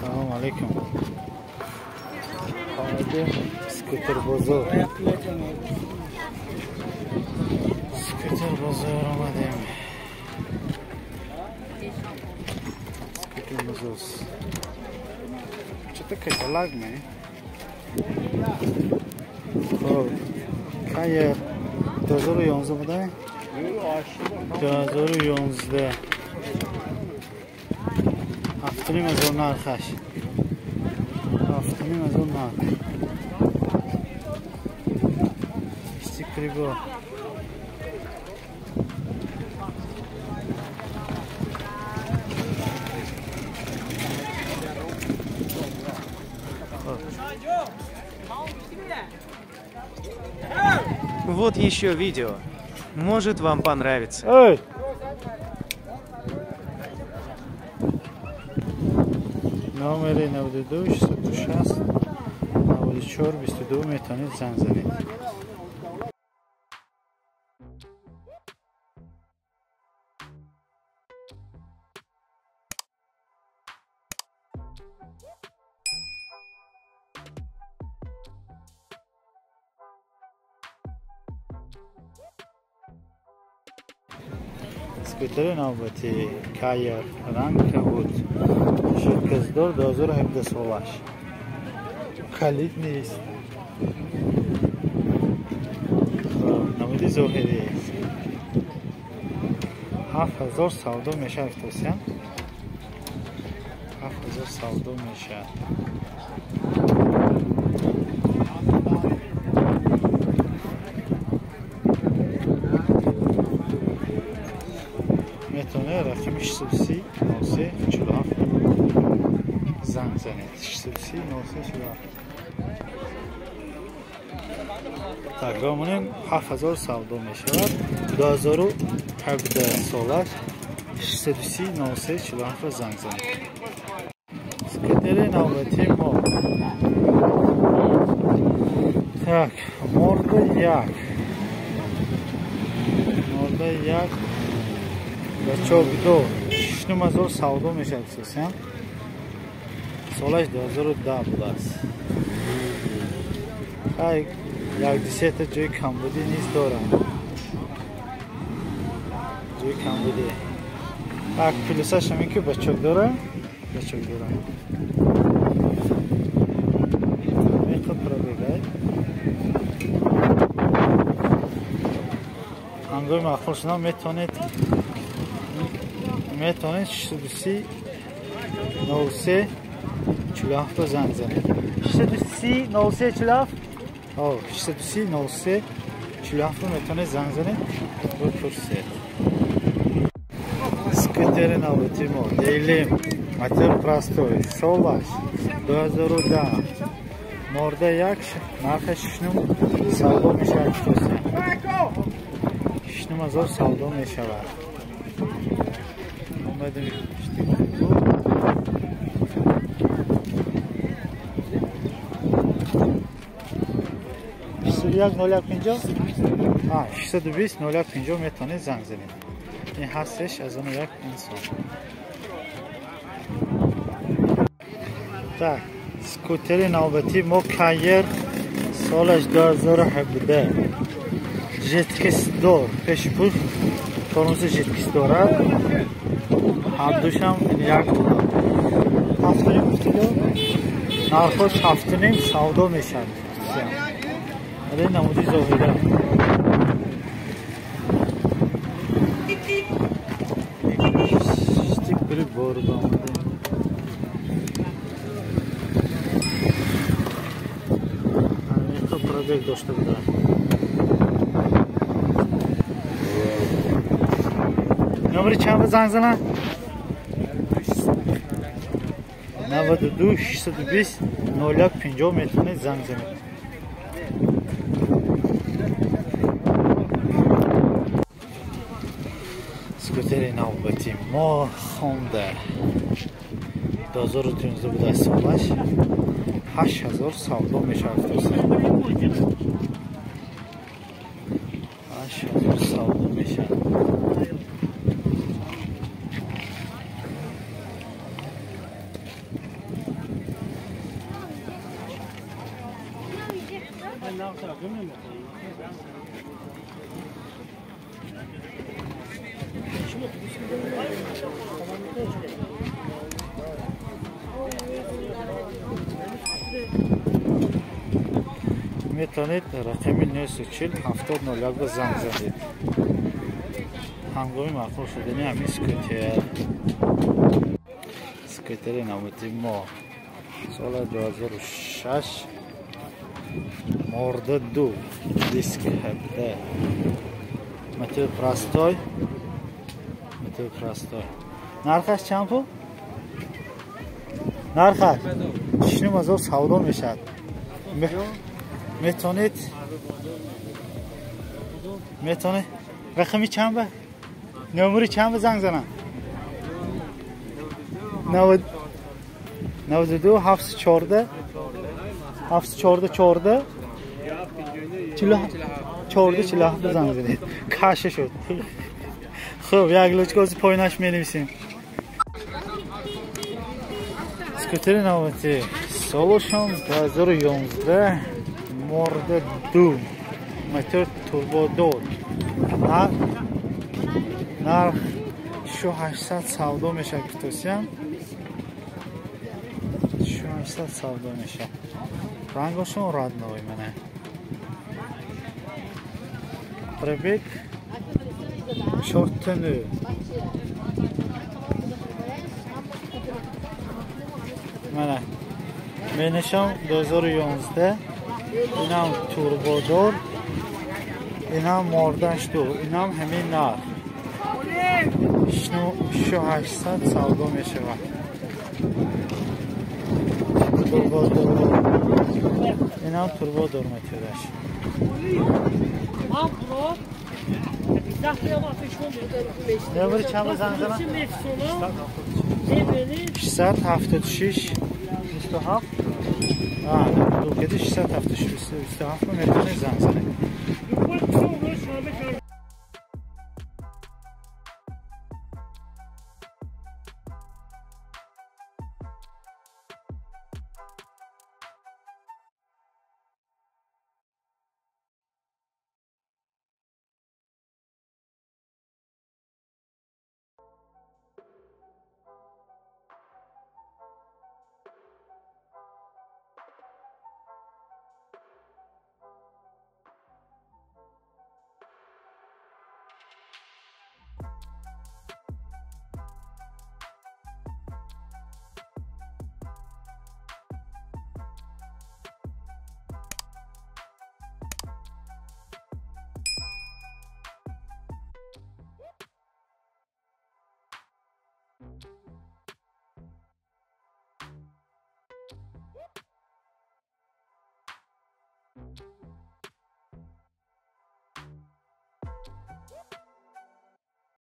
Assalomu alaykum. Hozir skuter bozor. Skuter bozor omadim. Skuter bozor. Чё-то каталог में. خب کایر 2011 بوده؟ 2011 هفتونیم از اون نرخش هفتونیم از اون نرخ استیکری با Вот еще видео. Может вам понравится. Эй! номери 92 660 94 22 میتونید زنگ زنید. اسکوتر نوبتی کایر رنگ بود شکستدار 2017 سالش کلید نیست نمودی ظاهری 7000 سودا میشه افتاسیم 7000 سودا میشه میتونه رقم 630 93 47 زنگ زنید 630 93 47 تقریبا 7000 سودا میشود 2017 سالش 630 93 47 زنگ زنید اسکوتر نوبتی ما так مورد یک بچه دو 6000 سودا میشه اساسا سالش 2010 بوده است یک دیسیت جای کمبودی نیست دارم جای کمبودی یک پلوسش همین که بچک داره میخواد برا بگه هنگاه مخفول شدن میتونید 630 93 47 زنگ زنید 630 93 47 630 93 47 میتونه زنگ زنید و پرسید اسکوتر نوبتی ما دیلیم ماتر پراستوی سالش 2010 مورد یک نرخش 6 سودا میشه 6000 سودا میشود اومدیم یک 0150 620 0150 میتونید زنگ زنید این هستش از اون یک انسان так اسکوتر نوبتی ما کایر سالش 2017 جتکس دار پیش پول تورموز جتکس دارد هر دوشم یک بود هفتونیم گفتیدو نرخش هفتونیم سودا میشن ولی نمودی ظاهره استیک بری بارد آمده همین خب پرابیک داشته بودن نمبری چند زنگ زنن 92 620 0150 میتونه زنگ زنید اسکوتر نوبتی ما خونده 2013 بوده سالش 8000 سودا میشه 8000 سودا میشه میتونید رقم 940 7001 به زنگ زنید. هنگامی معقول شدنی همین سکوتر نومتی ما سال 2006 مورد 2 دیسک 17 متر پرستای نرخش چند پول؟ نرخش 6000 سودا میشد. میتونید رقمی چند به؟ نمری چند به زنگ زنم؟ 92 714 714 47 زنگ زنید. کاشه شد. خب یک لوچکوزی پایینش می‌نویسیم. اسکوتر نومتی سالشون 2011 مورد 2 متر توربودور نرخ 800 سودا میشه کتوسیم 800 سودا میشه. رنگشون رد نوی منه پربیک شورت نو منه بینشم 2011 این هم توربودور این هم موردش دو این هم همین نرخ 800 سودا میشه این هم توربودور میتودش نمبر چند بزن زنم 676 27 676 27 میتونی زنگ